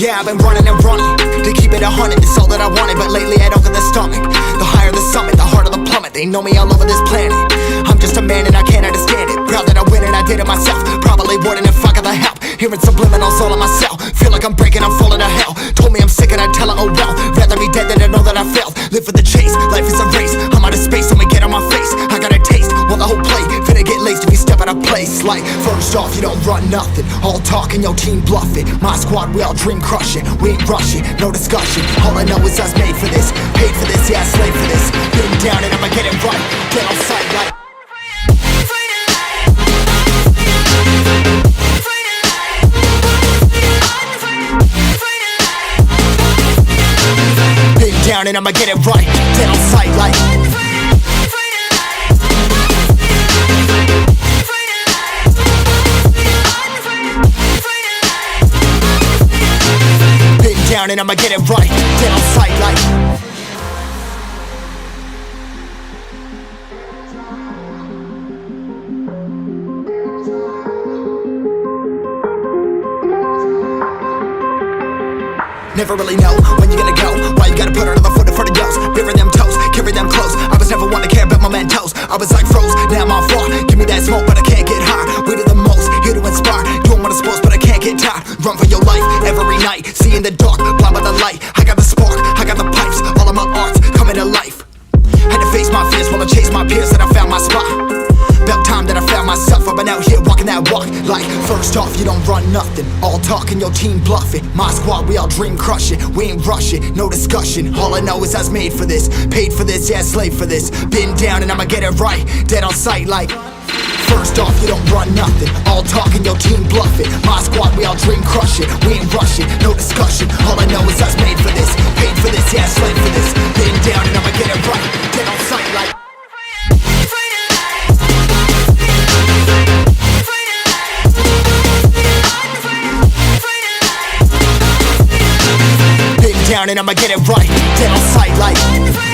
Yeah, I've been running and running to keep it 100, it's all that I wanted. But lately I don't get the stomach. The higher the summit, the harder the plummet. They know me all over this planet. I'm just a man and I can't understand it. Proud that I win and I did it myself. Probably wouldn't if I got the help. Hearing subliminals all on myself. Feel like I'm breaking, I'm falling to hell. Told me I'm sick and I tell her, oh well. Rather be dead than to know that I failed. Live for the chase, life is a race. I'm out of space, so me get on my face. I got a taste, well the whole plate finna get laced if you step out of place. Like, first off, you don't run nothing. All talk and your team bluff it. My squad, we all dream crushing. We ain't rushing, no discussion. All I know is I was made for this. Paid for this, yeah, slave for this. Been down and I'ma get it right. Get on sight like down and I'ma get it right. Dead on sight like been down and I'ma get it right. Dead on sight like never really know when you're gonna go. Why you gotta put another foot in front of yours? Bury them toes, carry them close. I was never one to care about my mentos. I was like froze, now I'm on far. Give me that smoke, but I can't get high. We do the most, here to inspire. Doing what I'm supposed, but I can't get tired. Run for your life every night. See in the dark, blind by the light. I got the spark, I got the pipes. All of my arts coming to life. Had to face my fears while I chased my peers, and I found my spot. About time that I found myself. I've been out here walking that walk. Like, first off, you don't run nothing. All talk and your team bluffing. My squad, we all dream crushing. We ain't rushing, no discussion. All I know is I was made for this. Paid for this, yeah, slave for this. Been down and I'ma get it right. Dead on sight like first off, you don't run nothing. All talk and your team bluffing. My squad, we all dream crushing. We ain't rushing, no discussion. All I know is I was made for this. Paid for this, yeah, slave for this. Been down and I'ma get it right. Dead on sight like down and I'ma get it right. Dead on sight like